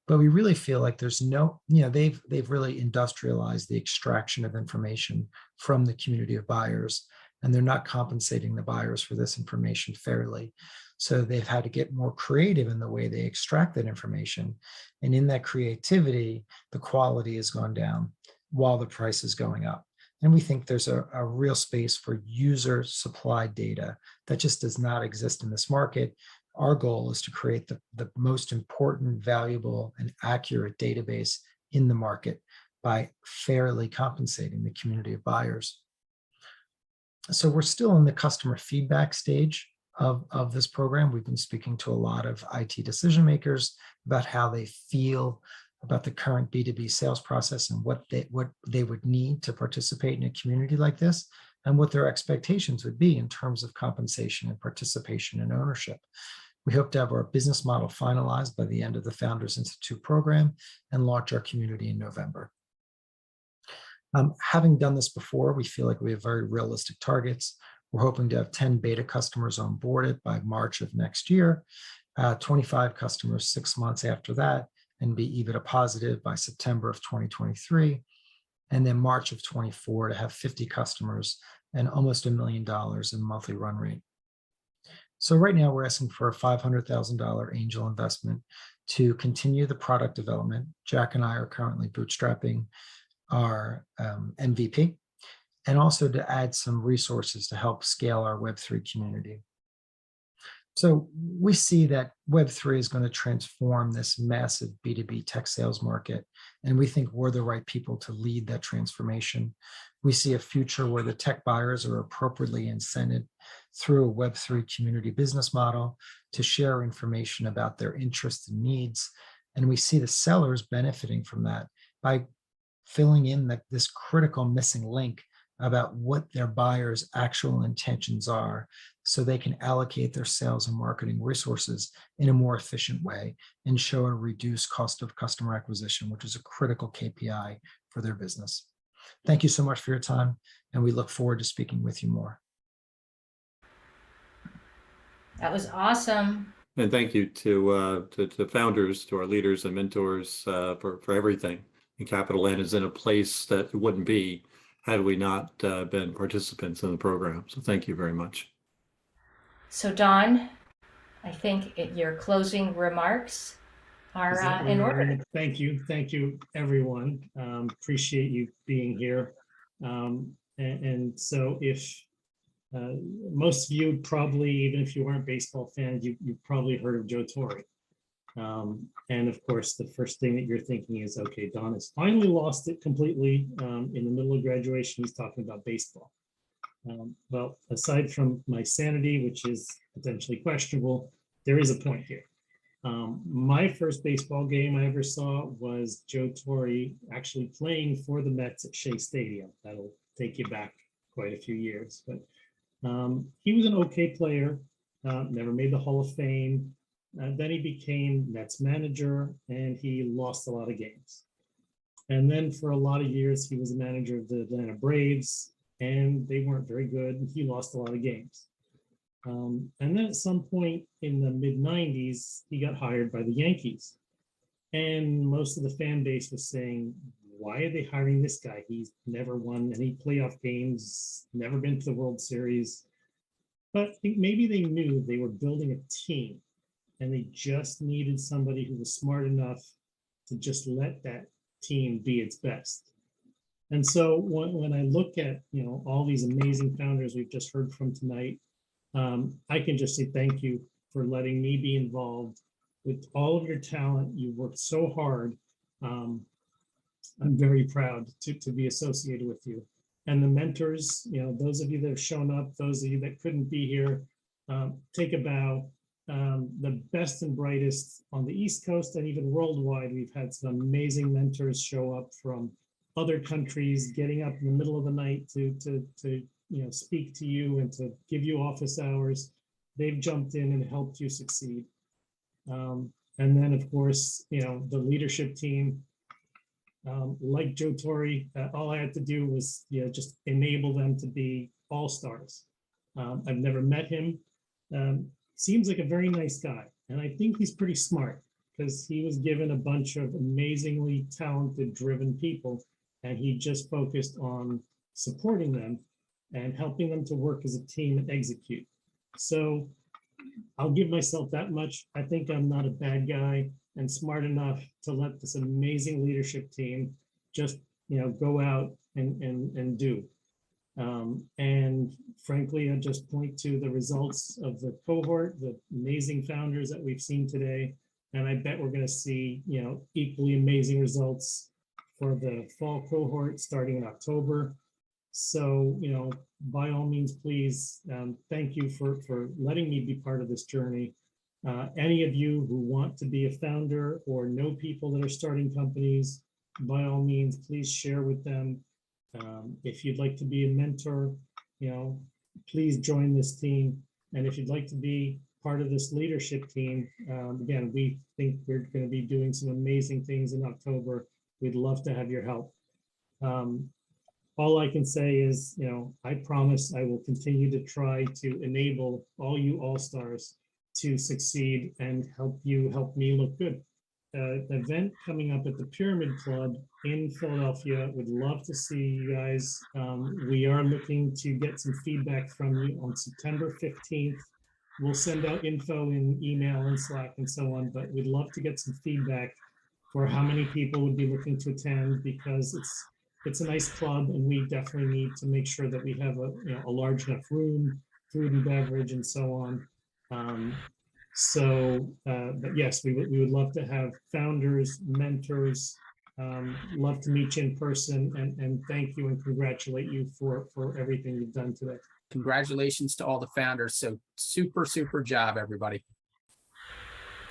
But we really feel like there's they've really industrialized the extraction of information from the community of buyers, and they're not compensating the buyers for this information fairly. So they've had to get more creative in the way they extract that information. And in that creativity, the quality has gone down while the price is going up. And we think there's a real space for user supplied data that just does not exist in this market. Our goal is to create the most important, valuable, and accurate database in the market by fairly compensating the community of buyers. So we're still in the customer feedback stage of this program. We've been speaking to a lot of IT decision makers about how they feel about the current B2B sales process and what they would need to participate in a community like this, and what their expectations would be in terms of compensation and participation and ownership. We hope to have our business model finalized by the end of the Founders Institute program and launch our community in November. Having done this before, we feel like we have very realistic targets. We're hoping to have 10 beta customers onboarded by March of next year, 25 customers 6 months after that, and be EBITDA positive by September of 2023. And then March of 24 to have 50 customers and almost $1 million in monthly run rate. So right now we're asking for a $500,000 angel investment to continue the product development. Jack and I are currently bootstrapping our MVP, and also to add some resources to help scale our Web3 community. So we see that Web3 is going to transform this massive B2B tech sales market, and we think we're the right people to lead that transformation. We see a future where the tech buyers are appropriately incented through a Web3 community business model to share information about their interests and needs. And we see the sellers benefiting from that by filling in this critical missing link about what their buyers' actual intentions are, so they can allocate their sales and marketing resources in a more efficient way and show a reduced cost of customer acquisition, which is a critical KPI for their business. Thank you so much for your time, and we look forward to speaking with you more. That was awesome. And thank you to founders, to our leaders and mentors for everything. And Capital N is in a place that it wouldn't be had we not been participants in the program. So thank you very much. So Don, I think your closing remarks are in order. Thank you, everyone. Appreciate you being here. And so if most of you probably, even if you aren't baseball fans, you've probably heard of Joe Torre. And of course, the first thing that you're thinking is, okay, Don has finally lost it completely. In the middle of graduation, he's talking about baseball. Well, aside from my sanity, which is potentially questionable, there is a point here. My first baseball game I ever saw was Joe Torre actually playing for the Mets at Shea Stadium. That'll take you back quite a few years, but he was an okay player, never made the Hall of Fame. Then he became Mets manager, and he lost a lot of games. And then for a lot of years, he was the manager of the Atlanta Braves, and they weren't very good. He lost a lot of games. And then at some point in the mid-90s, he got hired by the Yankees. And most of the fan base was saying, why are they hiring this guy? He's never won any playoff games, never been to the World Series. But I think maybe they knew they were building a team, and they just needed somebody who was smart enough to just let that team be its best. And so when I look at all these amazing founders we've just heard from tonight, I can just say thank you for letting me be involved with all of your talent. You worked so hard. I'm very proud to be associated with you. And the mentors, those of you that have shown up, those of you that couldn't be here, take a bow. The best and brightest on the East Coast and even worldwide. We've had some amazing mentors show up from other countries, getting up in the middle of the night to speak to you and to give you office hours. They've jumped in and helped you succeed. And then, of course, the leadership team, like Joe Torre, all I had to do was just enable them to be all-stars. I've never met him. Seems like a very nice guy, and I think he's pretty smart because he was given a bunch of amazingly talented, driven people, and he just focused on supporting them and helping them to work as a team and execute. So I'll give myself that much. I think I'm not a bad guy and smart enough to let this amazing leadership team just go out and do. And frankly, I just point to the results of the cohort, the amazing founders that we've seen today. And I bet we're going to see, equally amazing results for the fall cohort starting in October. So, by all means, please, thank you for letting me be part of this journey. Any of you who want to be a founder or know people that are starting companies, by all means, please share with them. If you'd like to be a mentor, please join this team. And if you'd like to be part of this leadership team. Again, we think we're going to be doing some amazing things in October. We'd love to have your help. All I can say is, you know, I promise I will continue to try to enable all you all-stars to succeed and help me look good. Event coming up at the Pyramid Club in Philadelphia. Would love to see you guys. We are looking to get some feedback from you on September 15th. We'll send out info in email and Slack and so on, but we'd love to get some feedback for how many people would be looking to attend, because it's a nice club and we definitely need to make sure that we have a large enough room, food and beverage and so on. But yes, we would love to have founders, mentors, love to meet you in person, and thank you and congratulate you for everything you've done today. Congratulations to all the founders. So super job, everybody.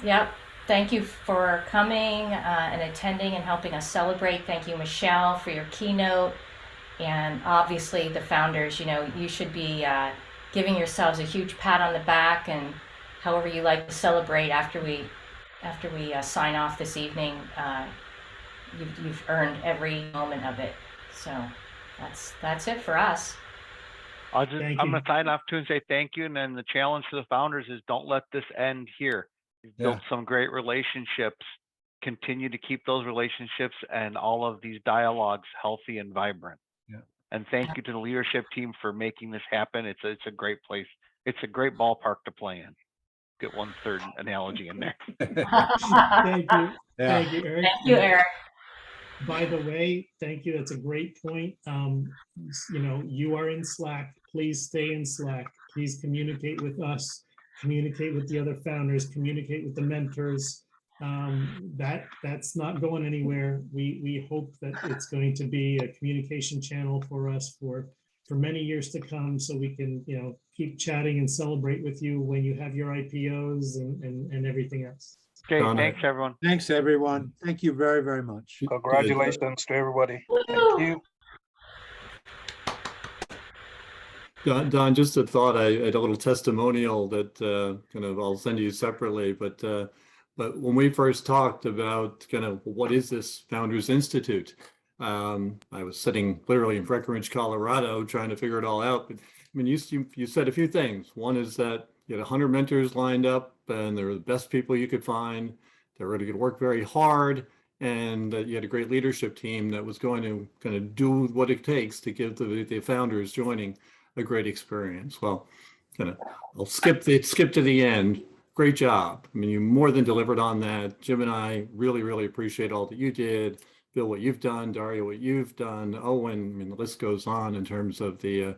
Yep. Thank you for coming and attending and helping us celebrate. Thank you, Michelle, for your keynote. And obviously the founders, you know, you should be giving yourselves a huge pat on the back, and however you like to celebrate after we sign off this evening. You've earned every moment of it. So that's it for us. I'm going to sign off too and say thank you. And then the challenge to the founders is don't let this end here. You've built some great relationships. Continue to keep those relationships and all of these dialogues healthy and vibrant. Yeah. And thank you to the leadership team for making this happen. It's a great place. It's a great ballpark to play in. Get 1/3 analogy in there. Thank you. Yeah. Thank you, Eric. Thank you, Eric. By the way, thank you. That's a great point. You know, you are in Slack. Please stay in Slack. Please communicate with us, communicate with the other founders, communicate with the mentors. That's not going anywhere. We hope that it's going to be a communication channel for us for many years to come, so we can, you know, keep chatting and celebrate with you when you have your IPOs and everything else. Okay, thanks everyone. Thanks, everyone. Thank you very much. Congratulations to everybody. Thank you. Don, just a thought, I had a little testimonial that kind of I'll send you separately, but when we first talked about kind of what is this Founders Institute, I was sitting literally in Breckenridge, Colorado, trying to figure it all out. But I mean, you said a few things. One is that you had 100 mentors lined up, and they were the best people you could find. They were going to work very hard, and you had a great leadership team that was going to kind of do what it takes to give the founders joining a great experience. Well, kind of, I'll skip to the end. Great job. I mean, you more than delivered on that. Jim and I really appreciate all that you did. Bill, what you've done, Dario, what you've done, Owen, I mean, the list goes on in terms of the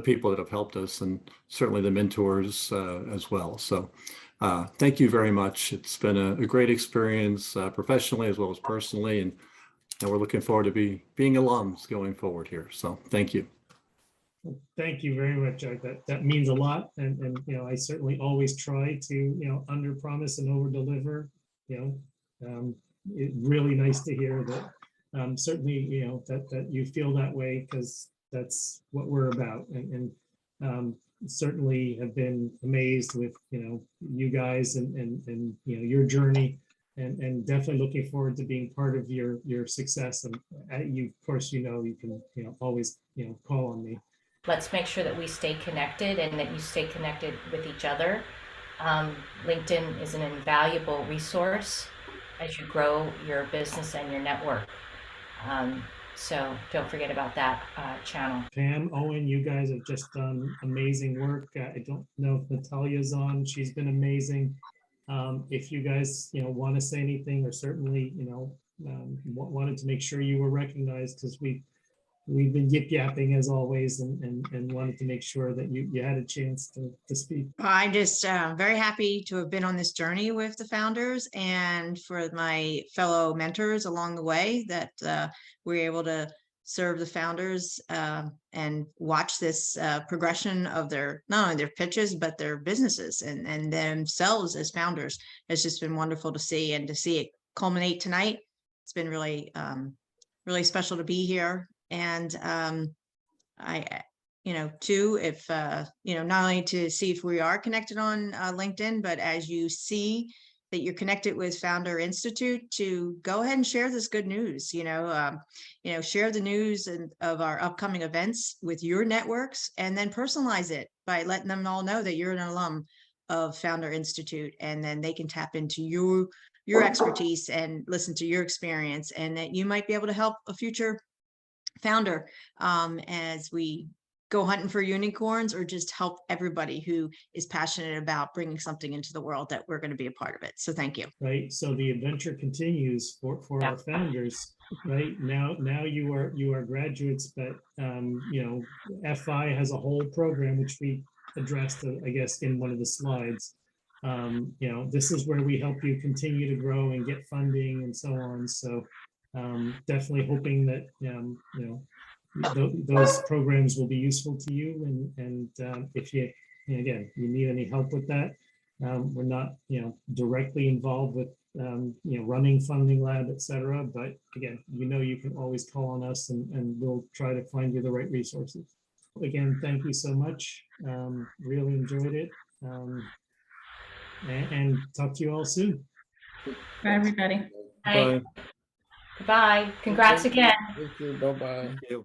people that have helped us, and certainly the mentors as well. So thank you very much. It's been a great experience professionally as well as personally, and we're looking forward to being alums going forward here. So thank you. Thank you very much, Jack. That means a lot, and you know, I certainly always try to, you know, under promise and over deliver. You know, it's really nice to hear that. Certainly, you know, that you feel that way, because that's what we're about, and certainly have been amazed with, you know, you guys and you know, your journey, and definitely looking forward to being part of your success. And you, of course, you know, you can, you know, always, you know, call on me. Let's make sure that we stay connected and that you stay connected with each other. LinkedIn is an invaluable resource as you grow your business and your network. So don't forget about that channel. Pam, Owen, you guys have just done amazing work. I don't know if Natalia's on. She's been amazing. If you guys, you know, want to say anything, or certainly, you know, wanted to make sure you were recognized, because we've been yip yapping as always, and wanted to make sure that you had a chance to speak. I'm just very happy to have been on this journey with the founders, and for my fellow mentors along the way, that we're able to serve the founders and watch this progression of their, not only their pitches, but their businesses and themselves as founders. It's just been wonderful to see, and to see it culminate tonight. It's been really, really special to be here. And too, if, not only to see if we are connected on LinkedIn, but as you see that you're connected with Founder Institute, to go ahead and share this good news, share the news of our upcoming events with your networks, and then personalize it by letting them all know that you're an alum of Founder Institute, and then they can tap into your expertise and listen to your experience, and that you might be able to help a future founder as we go hunting for unicorns, or just help everybody who is passionate about bringing something into the world, that we're going to be a part of it. So thank you. Right. So the adventure continues for our founders. Right now you are graduates, but FI has a whole program which we addressed, I guess, in one of the slides. This is where we help you continue to grow and get funding and so on. So definitely hoping that those programs will be useful to you, and if you need any help with that, we're not directly involved with running Funding Lab, etc. But again, you can always call on us, and we'll try to find you the right resources. Again, thank you so much. Really enjoyed it, and talk to you all soon. Bye, everybody. Bye. Goodbye. Congrats again. Thank you. Bye-bye. Thank you.